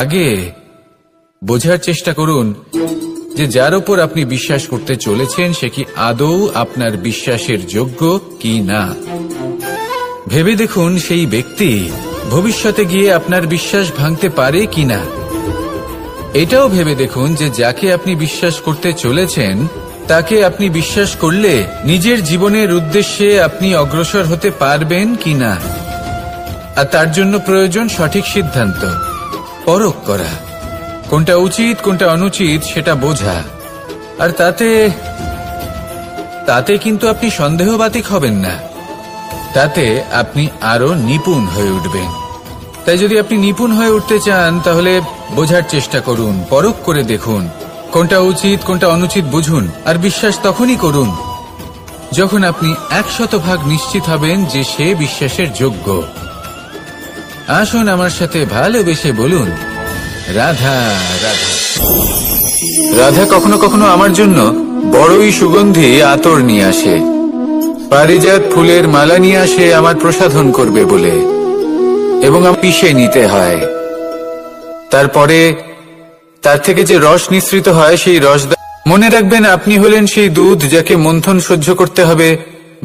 আগে বোঝার চেষ্টা করুন যে যার উপর আপনি বিশ্বাস করতে চলেছেন সে কি আদৌ আপনার বিশ্বাসের যোগ্য কি না। ভেবে দেখুন সেই ব্যক্তি ভবিষ্যতে গিয়ে আপনার বিশ্বাস ভাঙতে পারে কি না। এটাও ভেবে দেখুন যে যাকে আপনি বিশ্বাস করতে চলেছেন তাকে আপনি বিশ্বাস করলে নিজের জীবনের উদ্দেশ্যে আপনি অগ্রসর হতে পারবেন কি না। আর তার জন্য প্রয়োজন সঠিক সিদ্ধান্ত, পরখ করা, কোনটা উচিত কোনটা অনুচিত সেটা বোঝা। আর তাতে কিন্তু আপনি সন্দেহবাতিক হবেন না, তাতে আপনি আরো নিপুণ হয়ে উঠবেন। তাই যদি আপনি নিপুণ হয়ে উঠতে চান তাহলে বোঝার চেষ্টা করুন, পরখ করে দেখুন কোনটা উচিত কোনটা অনুচিত বুঝুন। আর বিশ্বাস তখনই করুন যখন আপনি 100% নিশ্চিত হবেন যে সে বিশ্বাসের যোগ্য। আসুন আমার সাথে ভালোবেসে বলুন, রাধা রাধা। রাধা কখনো কখনো আমার জন্য বড়ই সুগন্ধি আতর নিয়ে আসে, পারিজাত ফুলের মালা নিয়ে আসে আমার প্রসাধন করবে বলে, এবং আমি পিষে নিতে হয়। তারপরে তার থেকে যে রস নিঃসৃত হয় সেই রস মনে রাখবেন আপনি হলেন সেই দুধ যাকে মন্থন সহ্য করতে হবে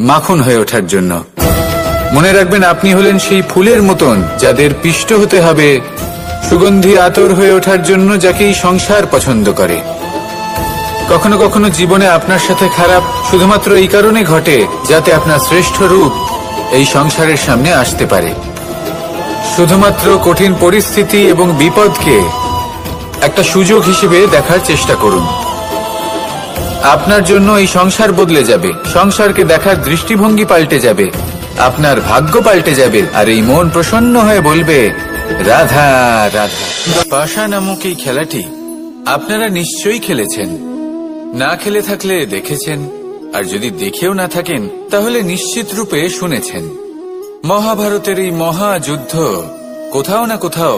মাখন হয়ে ওঠার জন্য। মনে রাখবেন আপনি হলেন সেই ফুলের মতন যাদের পিষ্ট হতে হবে সুগন্ধি আতর হয়ে ওঠার জন্য, যাকে এই সংসার পছন্দ করে। কখনো কখনো জীবনে আপনার সাথে খারাপ শুধুমাত্র এই কারণে ঘটে যাতে আপনার শ্রেষ্ঠ রূপ এই সংসারের সামনে আসতে পারে। শুধুমাত্র কঠিন পরিস্থিতি এবং বিপদকে একটা সুযোগ হিসেবে দেখার চেষ্টা করুন। আপনার জন্য এই সংসার বদলে যাবে, সংসারকে দেখার দৃষ্টিভঙ্গি পাল্টে যাবে, আপনার ভাগ্য পাল্টে যাবে, আর এই মন প্রসন্ন হয়ে বলবে রাধা রাধা। পাশা নামক এই খেলাটি আপনারা নিশ্চয়ই খেলেছেন, না খেলে থাকলে দেখেছেন, আর যদি দেখেও না থাকেন তাহলে নিশ্চিত রূপে শুনেছেন। মহাভারতের এই মহাযুদ্ধ কোথাও না কোথাও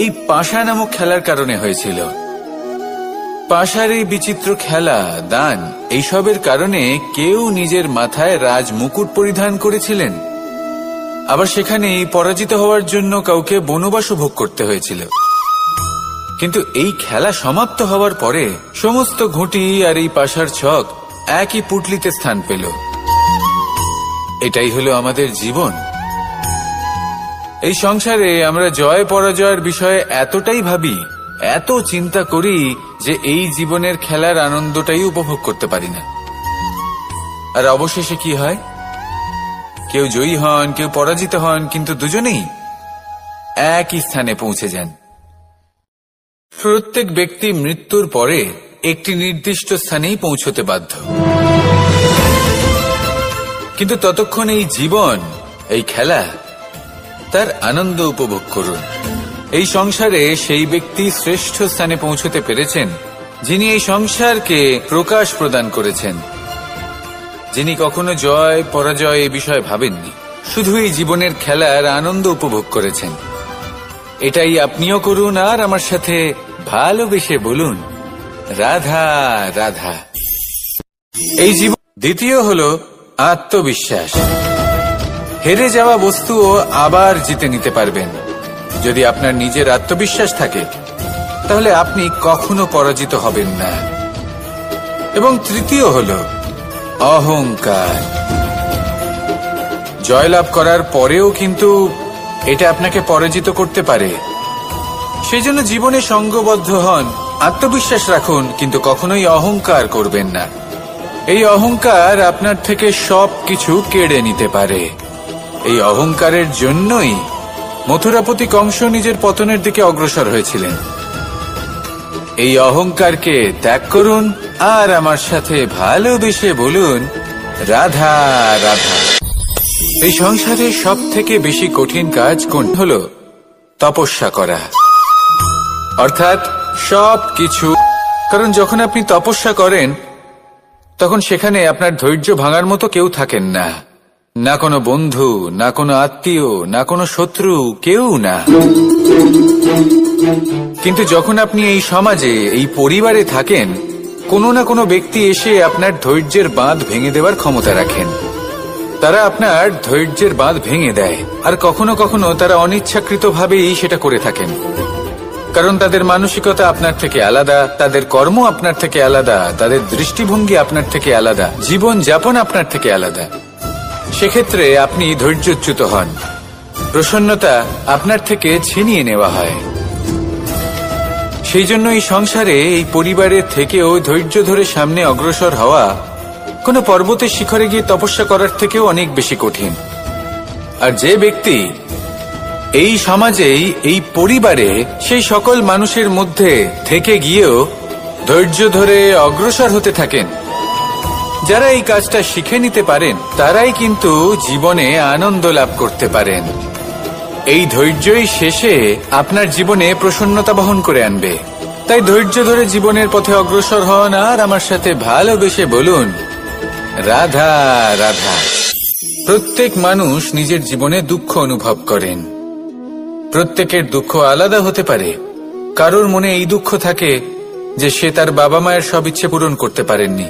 এই পাশা নামক খেলার কারণে হয়েছিল। পাশার এই বিচিত্র খেলা, দান, এইসবের কারণে কেউ নিজের মাথায় রাজ মুকুট পরিধান করেছিলেন, আবার সেখানে পরাজিত হওয়ার জন্য কাউকে বনবাস ভোগ করতে হয়েছিল। কিন্তু এই খেলা সমাপ্ত হওয়ার পরে সমস্ত ঘুঁটি আর এই পাশার ছক একই পুটলিতে স্থান পেল। এটাই হলো আমাদের জীবন। এই সংসারে আমরা জয় পরাজয়ের বিষয়ে এতটাই ভাবি, এত চিন্তা করি যে এই জীবনের খেলার আনন্দটাই উপভোগ করতে পারি না। আর অবশেষে কি হয়? কেউ জয়ী হন, কেউ পরাজিত হন, কিন্তু দুজনেই একই স্থানে পৌঁছে যান। প্রত্যেক ব্যক্তি মৃত্যুর পরে একটি নির্দিষ্ট স্থানেই পৌঁছতে বাধ্য, কিন্তু ততক্ষণ এই জীবন, এই খেলা, তার আনন্দ উপভোগ করুন। এই সংসারে সেই ব্যক্তি শ্রেষ্ঠ স্থানে পৌঁছতে পেরেছেন যিনি এই সংসারকে প্রকাশ প্রদান করেছেন, যিনি কখনো জয় পরাজয় এ বিষয়ে ভাবেননি, শুধু এই জীবনের খেলার আনন্দ উপভোগ করেছেন। এটাই আপনিও করুন আর আমার সাথে ভালোবেসে বলুন রাধা রাধা। এই জীবন। দ্বিতীয় হলো আত্মবিশ্বাস। হেরে যাওয়া বস্তুও আবার জিতে নিতে পারবেন যদি আপনার নিজের আত্মবিশ্বাস থাকে, তাহলে আপনি কখনো পরাজিত হবেন না। এবং তৃতীয় হলো অহংকার। জয়লাভ করার পরেও কিন্তু এটা আপনাকে পরাজিত করতে পারে। সেই জন্য জীবনে সঙ্গবদ্ধ হন, আত্মবিশ্বাস রাখুন, কিন্তু কখনোই অহংকার করবেন না। এই অহংকার আপনার থেকে সবকিছু কেড়ে নিতে পারে। এই অহংকারের জন্যই মথুরাপতি কংস নিজের পতনের দিকে অগ্রসর হয়েছিলেন। এই অহংকারকে ত্যাগ করুন আর আমার সাথে ভালোবেসে বলুন রাধা রাধা। এই সংসারে সব থেকে বেশি কঠিন কাজ কোন হলো? তপস্যা করা, অর্থাৎ সবকিছু। কারণ যখন আপনি তপস্যা করেন তখন সেখানে আপনার ধৈর্য ভাঙার মতো কেউ থাকেন না, না কোনো বন্ধু, না কোনো আত্মীয়, না কোনো শত্রু, কেউ না। কিন্তু যখন আপনি এই সমাজে, এই পরিবারে থাকেন, কোনো না কোনো ব্যক্তি এসে আপনার ধৈর্যের বাঁধ ভেঙে দেওয়ার ক্ষমতা রাখেন। তারা আপনার ধৈর্যের বাঁধ ভেঙে দেয়, আর কখনো কখনো তারা অনিচ্ছাকৃতভাবেই সেটা করে থাকেন। কারণ তাদের মানসিকতা আপনার থেকে আলাদা, তাদের কর্ম আপনার থেকে আলাদা, তাদের দৃষ্টিভঙ্গি আপনার থেকে আলাদা, জীবন যাপন আপনার থেকে আলাদা। সেক্ষেত্রে আপনি ধৈর্যচ্যুত হন, প্রসন্নতা আপনার থেকে ছিনিয়ে নেওয়া হয়। সেই জন্য এই সংসারে, এই পরিবারের থেকেও ধৈর্য ধরে সামনে অগ্রসর হওয়া কোনো পর্বতের শিখরে গিয়ে তপস্যা করার থেকেও অনেক বেশি কঠিন। আর যে ব্যক্তি এই সমাজেই, এই পরিবারে, সেই সকল মানুষের মধ্যে থেকে গিয়েও ধৈর্য ধরে অগ্রসর হতে থাকেন, যারা এই কাজটা শিখে নিতে পারেন, তারাই কিন্তু জীবনে আনন্দ লাভ করতে পারেন। এই ধৈর্যই শেষে আপনার জীবনে প্রসন্নতা বহন করে আনবে। তাই ধৈর্য ধরে জীবনের পথে অগ্রসর হন আর আমার সাথে ভালোবেসে বলুন, রাধা রাধা। প্রত্যেক মানুষ নিজের জীবনে দুঃখ অনুভব করেন। প্রত্যেকের দুঃখ আলাদা হতে পারে। কারোর মনে এই দুঃখ থাকে যে সে তার বাবা মায়ের সব ইচ্ছে পূরণ করতে পারেননি।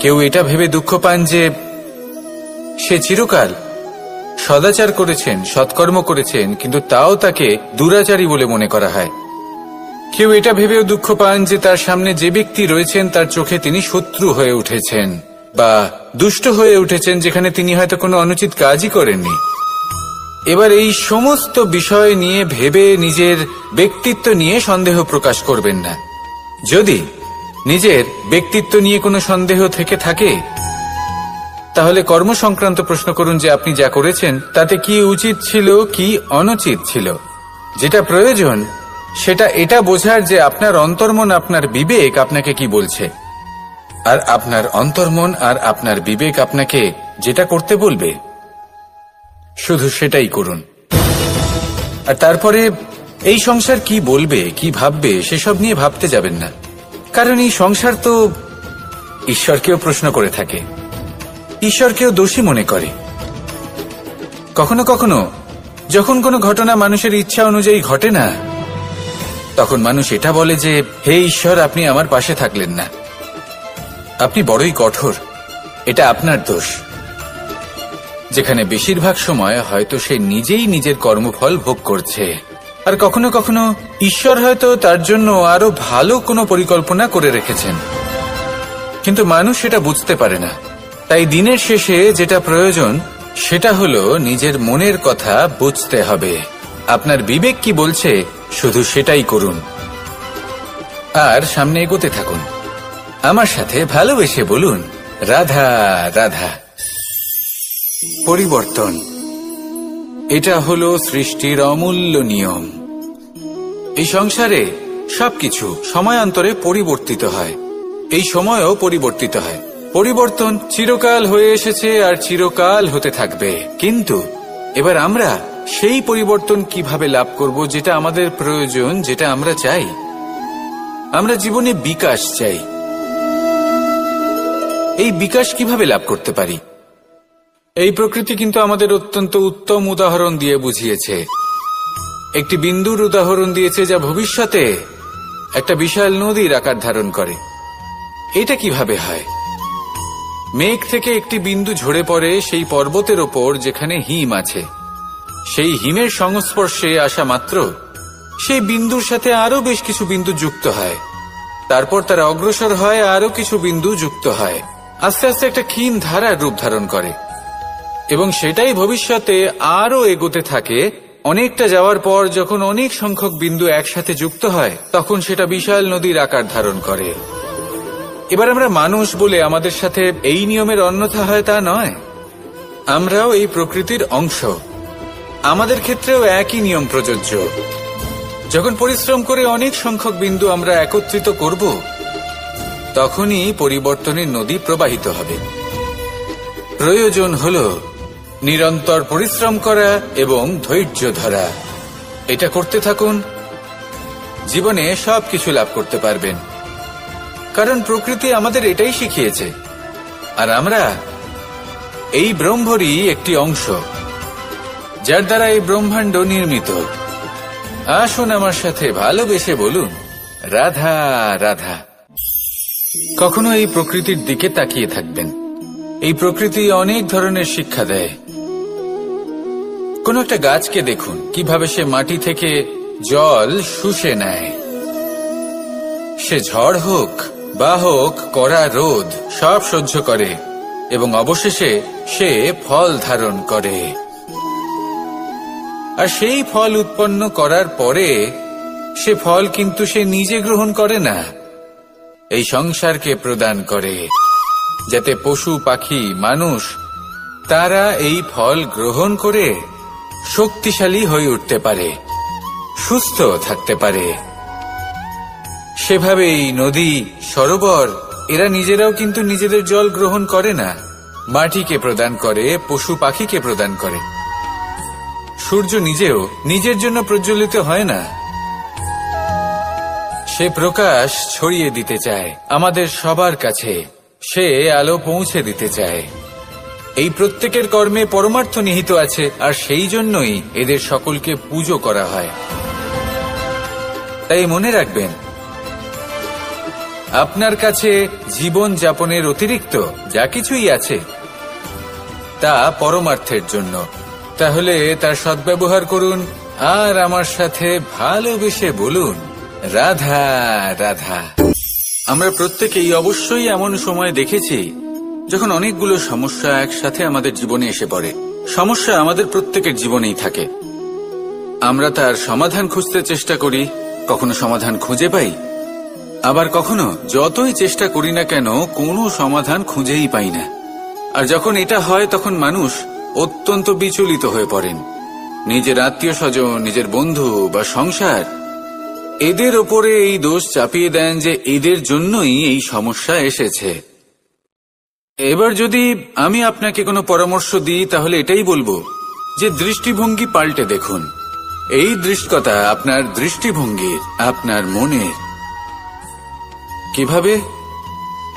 কেউ এটা ভেবে দুঃখ পান যে সে চিরকাল সদাচার করেছেন, সৎকর্ম করেছেন, কিন্তু তাও তাকে দুরাচারী বলে মনে করা হয়। কেউ এটা ভেবেও দুঃখ পান যে তার সামনে যে ব্যক্তি রয়েছেন তার চোখে তিনি শত্রু হয়ে উঠেছেন বা দুষ্ট হয়ে উঠেছেন, যেখানে তিনি হয়তো কোনো অনুচিত কাজই করেননি। এবার এই সমস্ত বিষয় নিয়ে ভেবে নিজের ব্যক্তিত্ব নিয়ে সন্দেহ প্রকাশ করবেন না। যদি নিজের ব্যক্তিত্ব নিয়ে কোনো সন্দেহ থেকে থাকে, তাহলে কর্ম সংক্রান্ত প্রশ্ন করুন যে আপনি যা করেছেন তাতে কি উচিত ছিল, কি অনুচিত ছিল। যেটা প্রয়োজন সেটা এটা বোঝার যে আপনার অন্তর্মন, আপনার বিবেক আপনাকে কি বলছে, আর আপনার অন্তর্মন আর আপনার বিবেক আপনাকে যেটা করতে বলবে শুধু সেটাই করুন। আর তারপরে এই সংসার কি বলবে, কি ভাববে সেসব নিয়ে ভাবতে যাবেন না। কারণ এই সংসার তো ঈশ্বরকেও প্রশ্ন করে থাকে, ঈশ্বরকেও দোষী মনে করে। কখনো কখনো যখন কোনো ঘটনা মানুষের ইচ্ছা অনুযায়ী ঘটে না, তখন মানুষ এটা বলে যে হে ঈশ্বর, আপনি আমার পাশে থাকলেন না, আপনি বড়ই কঠোর, এটা আপনার দোষ। যেখানে বেশিরভাগ সময় হয়তো সে নিজেই নিজের কর্মফল ভোগ করছে। আর কখনো কখনো ঈশ্বর হয়তো তার জন্য আরো ভালো কোনো পরিকল্পনা করে রেখেছেন, কিন্তু মানুষ সেটা বুঝতে পারে না। তাই দিনের শেষে যেটা প্রয়োজন সেটা হলো নিজের মনের কথা বুঝতে হবে। আপনার বিবেক কি বলছে শুধু সেটাই করুন আর সামনে এগোতে থাকুন। আমার সাথে ভালোবেসে বলুন, রাধা রাধা। পরিবর্তন, এটা হলো সৃষ্টির অমূল্য নিয়ম। এই সংসারে সবকিছু সময়ান্তরে পরিবর্তিত হয়, এই সময়ও পরিবর্তিত হয়। পরিবর্তন চিরকাল হয়ে এসেছে আর চিরকাল হতে থাকবে। কিন্তু এবার আমরা সেই পরিবর্তন কিভাবে লাভ করব যেটা আমাদের প্রয়োজন, যেটা আমরা চাই। আমরা জীবনে বিকাশ চাই। এই বিকাশ কিভাবে লাভ করতে পারি? এই প্রকৃতি কিন্তু আমাদের অত্যন্ত উত্তম উদাহরণ দিয়ে বুঝিয়েছে। একটি বিন্দুর উদাহরণ দিয়েছে যা ভবিষ্যতে একটা বিশাল নদীর আকার ধারণ করে। এটা কিভাবে হয়? মেঘ থেকে একটি বিন্দু ঝরে পড়ে সেই পর্বতের ওপর যেখানে হিম আছে। সেই হিমের সংস্পর্শে আসা মাত্র সেই বিন্দুর সাথে আরো বেশ কিছু বিন্দু যুক্ত হয়। তারপর তারা অগ্রসর হয়, আরো কিছু বিন্দু যুক্ত হয়, আস্তে আস্তে একটা ক্ষীণ ধারার রূপ ধারণ করে এবং সেটাই ভবিষ্যতে আরো এগোতে থাকে। অনেকটা যাওয়ার পর যখন অনেক সংখ্যক বিন্দু একসাথে যুক্ত হয়, তখন সেটা বিশাল নদীর আকার ধারণ করে। এবার আমরা মানুষ বলে আমাদের সাথে এই নিয়মের অন্যথা হয় তা নয়। আমরাও এই প্রকৃতির অংশ, আমাদের ক্ষেত্রেও একই নিয়ম প্রযোজ্য। যখন পরিশ্রম করে অনেক সংখ্যক বিন্দু আমরা একত্রিত করব, তখনই পরিবর্তনের নদী প্রবাহিত হবে। প্রয়োজন হলো নিরন্তর পরিশ্রম করা এবং ধৈর্য ধরা। এটা করতে থাকুন, জীবনে সবকিছু লাভ করতে পারবেন। কারণ প্রকৃতি আমাদের এটাই শিখিয়েছে, আর আমরা এই ব্রহ্মরই একটি অংশ, যার দ্বারা এই ব্রহ্মাণ্ড নির্মিত। আসুন আমার সাথে ভালোবেসে বলুন, রাধা রাধা। কখনো এই প্রকৃতির দিকে তাকিয়ে থাকবেন। এই প্রকৃতি অনেক ধরনের শিক্ষা দেয়। কোন একটা গাছকে দেখুন, কিভাবে সে মাটি থেকে জল শুষে নেয়। সে ঝড় হোক বা হোক কড়া রোদ সব সহ্য করে এবং অবশেষে সে ফল ধারণ করে। আর সেই ফল উৎপন্ন করার পরে সে ফল কিন্তু সে নিজে গ্রহণ করে না, এই সংসারকে প্রদান করে, যাতে পশু পাখি মানুষ তারা এই ফল গ্রহণ করে শক্তিশালী হয়ে উঠতে পারে, সুস্থ থাকতে পারে। সেভাবেই নদী, সরোবর এরা নিজেরাও কিন্তু নিজেদের জল গ্রহণ করে না, মাটিকে প্রদান করে, পশু পাখিকে প্রদান করে। সূর্য নিজেও নিজের জন্য প্রজ্বলিত হয় না, সে প্রকাশ ছড়িয়ে দিতে চায় আমাদের সবার কাছে, সে আলো পৌঁছে দিতে চায়। এই প্রত্যেকের কর্মে পরমার্থ নিহিত আছে, আর সেই জন্যই এদের সকলকে পুজো করা হয়। তাই মনে রাখবেন, আপনার কাছে জীবন যাপনের অতিরিক্ত যা কিছুই আছে তা পরমার্থের জন্য। তাহলে তার সদ্ব্যবহার করুন আর আমার সাথে ভালোবেসে বলুন, রাধা রাধা। আমরা প্রত্যেকেই অবশ্যই এমন সময় দেখেছি যখন অনেকগুলো সমস্যা একসাথে আমাদের জীবনে এসে পড়ে। সমস্যা আমাদের প্রত্যেকের জীবনেই থাকে, আমরা তার সমাধান খুঁজতে চেষ্টা করি, কখনো সমাধান খুঁজে পাই, আবার কখনো যতই চেষ্টা করি না কেন কোনো সমাধান খুঁজেই পাই না। আর যখন এটা হয় তখন মানুষ অত্যন্ত বিচলিত হয়ে পড়েন। নিজের আত্মীয় স্বজন, নিজের বন্ধু বা সংসার এদের ওপরে এই দোষ চাপিয়ে দেন যে এদের জন্যই এই সমস্যা এসেছে। এবার যদি আমি আপনাকে কোনো পরামর্শ দিই তাহলে এটাই বলবো যে দৃষ্টিভঙ্গি পাল্টে দেখুন। এই দৃষ্টিকতা আপনার দৃষ্টিভঙ্গির, আপনার মনের। কিভাবে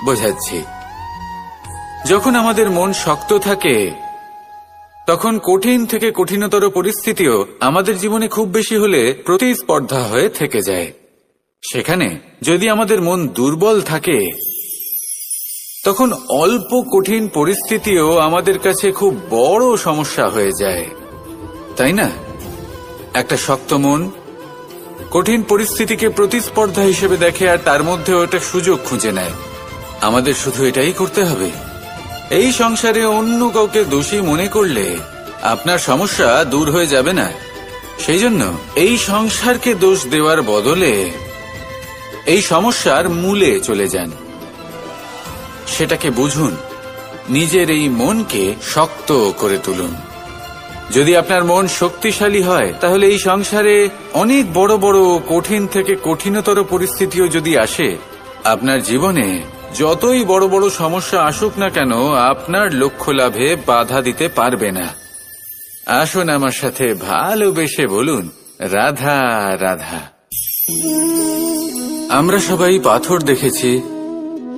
বোঝাচ্ছি? যখন আমাদের মন শক্ত থাকে তখন কঠিন থেকে কঠিনতর পরিস্থিতিও আমাদের জীবনে খুব বেশি হলে প্রতিস্পর্ধা হয়ে থেকে যায়। সেখানে যদি আমাদের মন দুর্বল থাকে তখন অল্প কঠিন পরিস্থিতিও আমাদের কাছে খুব বড় সমস্যা হয়ে যায়, তাই না? একটা শক্ত মন কঠিন পরিস্থিতিকে প্রতিস্পর্ধা হিসেবে দেখে আর তার মধ্যে ওটা সুযোগ খুঁজে নেয়। আমাদের শুধু এটাই করতে হবে। এই সংসারে অন্য কাউকে দোষী মনে করলে আপনার সমস্যা দূর হয়ে যাবে না। সেই জন্য এই সংসারকে দোষ দেওয়ার বদলে এই সমস্যার মূলে চলে যান, সেটাকে বুঝুন, নিজের এই মনকে শক্ত করে তুলুন। যদি আপনার মন শক্তিশালী হয় তাহলে এই সংসারে অনেক বড় বড় কঠিন থেকে কঠিনতর পরিস্থিতিও যদি আসে, আপনার জীবনে যতই বড় বড় সমস্যা আসুক না কেন আপনার লক্ষ্য লাভে বাধা দিতে পারবে না। আসুন আমার সাথে ভালোবেসে বলুন, রাধা রাধা। আমরা সবাই পাথর দেখেছি,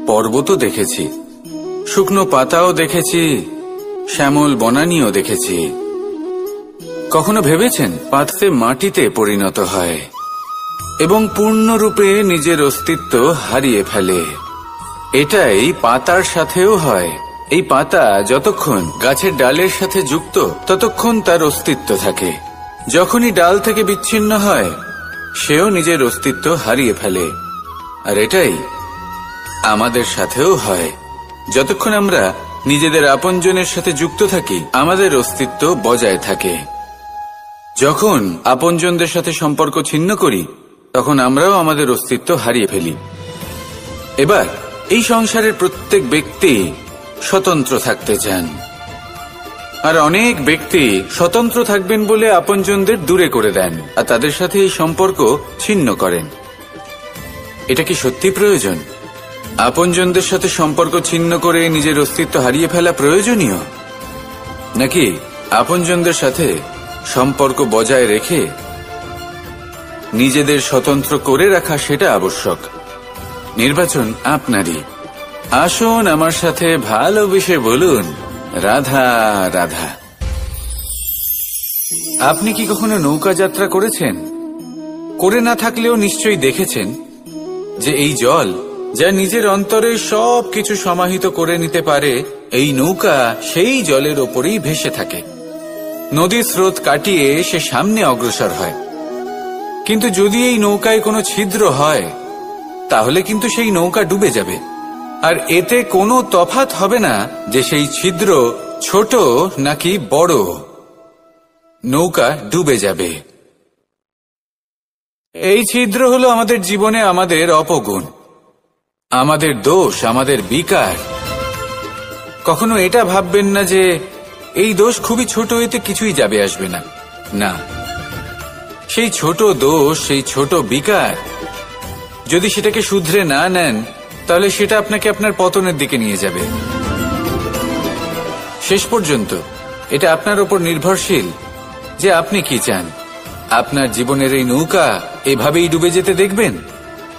পর্বতও দেখেছি, শুকনো পাতাও দেখেছি, শ্যামল বনানীও দেখেছি। কখনো ভেবেছেন পাথরে মাটিতে পরিণত হয় এবং পূর্ণরূপে নিজের অস্তিত্ব হারিয়ে ফেলে? এটাই পাতার সাথেও হয়। এই পাতা যতক্ষণ গাছের ডালের সাথে যুক্ত ততক্ষণ তার অস্তিত্ব থাকে। যখনই ডাল থেকে বিচ্ছিন্ন হয় সেও নিজের অস্তিত্ব হারিয়ে ফেলে। আর এটাই আমাদের সাথেও হয়। যতক্ষণ আমরা নিজেদের আপনজনের সাথে যুক্ত থাকি আমাদের অস্তিত্ব বজায় থাকে। যখন আপনজনদের সাথে সম্পর্ক ছিন্ন করি তখন আমরাও আমাদের অস্তিত্ব হারিয়ে ফেলি। এবার এই সংসারের প্রত্যেক ব্যক্তি স্বতন্ত্র থাকতে চান, আর অনেক ব্যক্তি স্বতন্ত্র থাকবেন বলে আপনজনদের দূরে করে দেন আর তাদের সাথে এই সম্পর্ক ছিন্ন করেন। এটা কি সত্যি প্রয়োজন? আপনজনদের সাথে সম্পর্ক ছিন্ন করে নিজের অস্তিত্ব হারিয়ে ফেলা প্রয়োজনীয়, নাকি আপনজনদের সাথে সম্পর্ক বজায় রেখে নিজেদের স্বতন্ত্র করে রাখা সেটা আবশ্যক? নির্বাচন আপনারই। আসুন আমার সাথে ভালোবেসে বলুন, রাধা রাধা। আপনি কি কখনো নৌকা যাত্রা করেছেন? করে না থাকলেও নিশ্চয়ই দেখেছেন যে এই জল যা নিজের অন্তরে সব কিছু সমাহিত করে নিতে পারে, এই নৌকা সেই জলের ওপরেই ভেসে থাকে। নদীর স্রোত কাটিয়ে সে সামনে অগ্রসর হয়। কিন্তু যদি এই নৌকায় কোনো ছিদ্র হয় তাহলে কিন্তু সেই নৌকা ডুবে যাবে, আর এতে কোনো তফাৎ হবে না যে সেই ছিদ্র ছোট নাকি বড়, নৌকা ডুবে যাবে। এই ছিদ্র হলো আমাদের জীবনে আমাদের অপগুণ, আমাদের দোষ, আমাদের বিকার। কখনো এটা ভাববেন না যে এই দোষ খুবই ছোট, এতে কিছুই যাবে আসবে না। না, সেই ছোট দোষ, সেই ছোট বিকার যদি সেটাকে শুধরে না নেন তাহলে সেটা আপনাকে আপনার পতনের দিকে নিয়ে যাবে। শেষ পর্যন্ত এটা আপনার উপর নির্ভরশীল যে আপনি কি চান। আপনার জীবনের এই নৌকা এভাবেই ডুবে যেতে দেখবেন,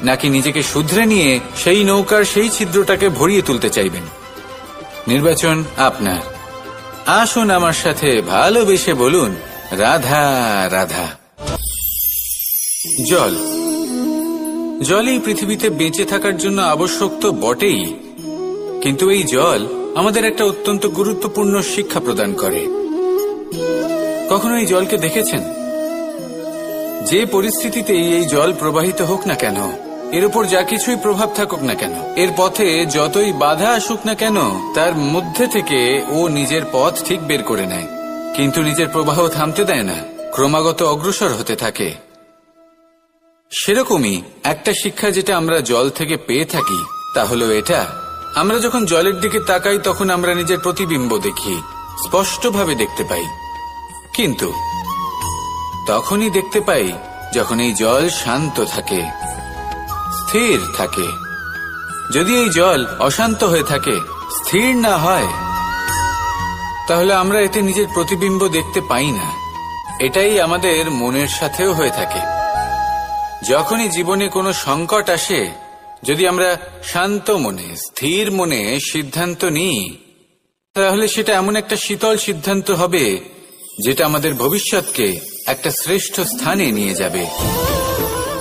নাকি নিজেকে শুধরে নিয়ে সেই নৌকার সেই ছিদ্রটাকে ভরিয়ে তুলতে চাইবেন। নির্বাচন আপনার। আসুন আমার সাথে ভালোবেসে বলুন রাধা রাধা। জল, জল এই পৃথিবীতে বেঁচে থাকার জন্য আবশ্যক তো বটেই, কিন্তু এই জল আমাদের একটা অত্যন্ত গুরুত্বপূর্ণ শিক্ষা প্রদান করে। কখনো এই জলকে দেখেছেন? যে পরিস্থিতিতেই এই জল প্রবাহিত হোক না কেন, এর উপর যা কিছুই প্রভাব থাকুক না কেন, এর পথে যতই বাধা আসুক না কেন, তার মধ্যে থেকে ও নিজের পথ ঠিক বের করে নেয়, কিন্তু নিজের প্রবাহ থামতে দেয় না, ক্রমাগত অগ্রসর হতে থাকে। সেরকমই একটা শিক্ষা যেটা আমরা জল থেকে পেয়ে থাকি তা হলো এটা, আমরা যখন জলের দিকে তাকাই তখন আমরা নিজের প্রতিবিম্ব দেখি, স্পষ্টভাবে দেখতে পাই, কিন্তু তখনই দেখতে পাই যখন এই জল শান্ত থাকে, স্থির থাকে। যদি এই জল অশান্ত হয়ে থাকে, স্থির না হয়, তাহলে আমরা এতে নিজের প্রতিবিম্ব দেখতে পাই না। এটাই আমাদের মনের সাথেও হয়ে থাকে। যখনই জীবনে কোনো সংকট আসে, যদি আমরা শান্ত মনে, স্থির মনে সিদ্ধান্ত নিই, তাহলে সেটা এমন একটা শীতল সিদ্ধান্ত হবে যেটা আমাদের ভবিষ্যৎকে একটা শ্রেষ্ঠ স্থানে নিয়ে যাবে।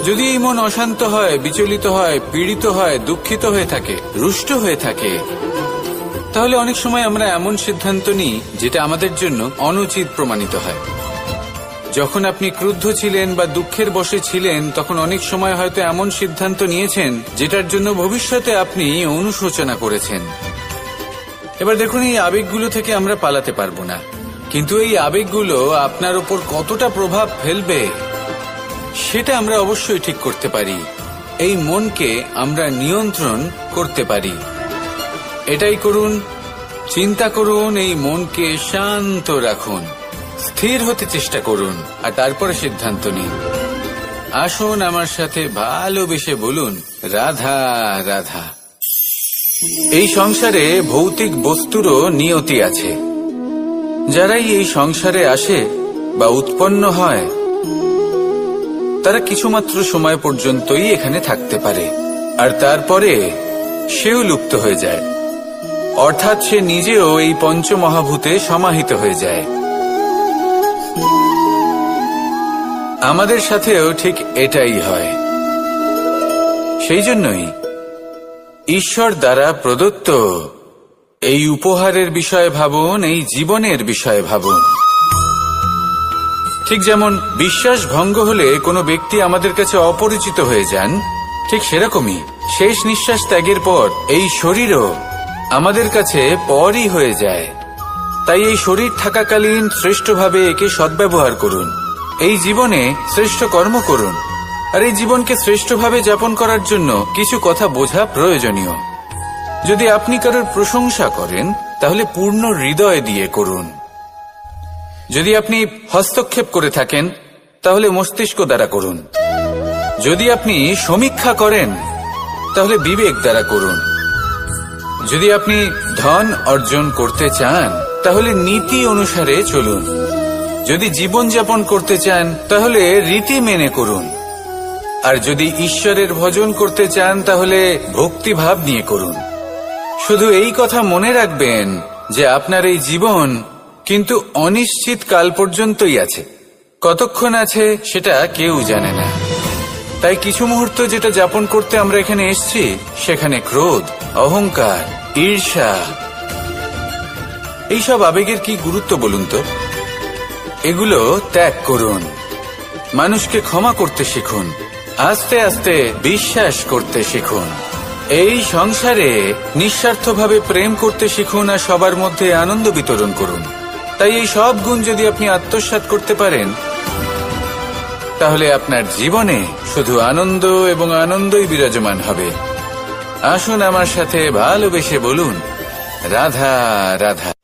যদি এই মন অশান্ত হয়, বিচলিত হয়, পীড়িত হয়, দুঃখিত হয়ে থাকে, রুষ্ট হয়ে থাকে, তাহলে অনেক সময় আমরা এমন সিদ্ধান্ত নিই যেটা আমাদের জন্য অনুচিত প্রমাণিত হয়। যখন আপনি ক্রুদ্ধ ছিলেন বা দুঃখের বশে ছিলেন, তখন অনেক সময় হয়তো এমন সিদ্ধান্ত নিয়েছেন যেটার জন্য ভবিষ্যতে আপনি অনুশোচনা করেছেন। এবার দেখুন, এই আবেগগুলো থেকে আমরা পালাতে পারবো না, কিন্তু এই আবেগগুলো আপনার উপর কতটা প্রভাব ফেলবে সেটা আমরা অবশ্যই ঠিক করতে পারি। এই মনকে আমরা নিয়ন্ত্রণ করতে পারি। এটাই করুন, চিন্তা করুন, এই মনকে শান্ত রাখুন, স্থির হতে চেষ্টা করুন, আর তারপরে সিদ্ধান্ত নিন। আসুন আমার সাথে ভালোবেসে বলুন রাধা রাধা। এই সংসারে ভৌতিক বস্তুরও নিয়তি আছে। যারাই এই সংসারে আসে বা উৎপন্ন হয়, তারা কিছুমাত্র সময় পর্যন্তই এখানে থাকতে পারে, আর তারপরে সেও লুপ্ত হয়ে যায়, অর্থাৎ সে নিজেও এই পঞ্চমহাভূতে সমাহিত হয়ে যায়। আমাদের সাথেও ঠিক এটাই হয়। সেই জন্যই ঈশ্বর দ্বারা প্রদত্ত এই উপহারের বিষয়ে ভাবুন, এই জীবনের বিষয়ে ভাবুন। ঠিক যেমন বিশ্বাস ভঙ্গ হলে কোনো ব্যক্তি আমাদের কাছে অপরিচিত হয়ে যান, ঠিক সেরকমই শেষ নিঃশ্বাস ত্যাগের পর এই শরীরও আমাদের কাছে পরই হয়ে যায়। তাই এই শরীর থাকাকালীন শ্রেষ্ঠভাবে একে সদ্ব্যবহার করুন, এই জীবনে শ্রেষ্ঠ কর্ম করুন, আর এই জীবনকে শ্রেষ্ঠভাবে যাপন করার জন্য কিছু কথা বোঝা প্রয়োজনীয়। যদি আপনি কারোর প্রশংসা করেন তাহলে পূর্ণ হৃদয় দিয়ে করুন। যদি আপনি হস্তক্ষেপ করে থাকেন তাহলে মস্তিষ্ক দ্বারা করুন। যদি আপনি সমীক্ষা করেন তাহলে বিবেক দ্বারা করুন। যদি আপনি ধন অর্জন করতে চান তাহলে নীতি অনুসারে চলুন। যদি জীবনযাপন করতে চান তাহলে রীতি মেনে করুন, আর যদি ঈশ্বরের ভজন করতে চান তাহলে ভক্তিভাব নিয়ে করুন। শুধু এই কথা মনে রাখবেন যে আপনার এই জীবন কিন্তু অনিশ্চিত কাল পর্যন্তই আছে। কতক্ষণ আছে সেটা কেউ জানে না। তাই কিছু মুহূর্ত যেটা যাপন করতে আমরা এখানে এসেছি, সেখানে ক্রোধ, অহংকার, ঈর্ষা, এইসব আবেগের কি গুরুত্ব বলুন তো? এগুলো ত্যাগ করুন। মানুষকে ক্ষমা করতে শিখুন, আস্তে আস্তে বিশ্বাস করতে শিখুন। এই সংসারে নিঃস্বার্থভাবে প্রেম করতে শিখুন আর সবার মধ্যে আনন্দ বিতরণ করুন। তাই এই সব গুণ যদি আপনি আত্মসাৎ করতে পারেন, তাহলে আপনার জীবনে শুধু আনন্দ এবং আনন্দই বিরাজমান হবে। আসুন আমার সাথে ভালোবেসে বলুন, রাধা রাধা।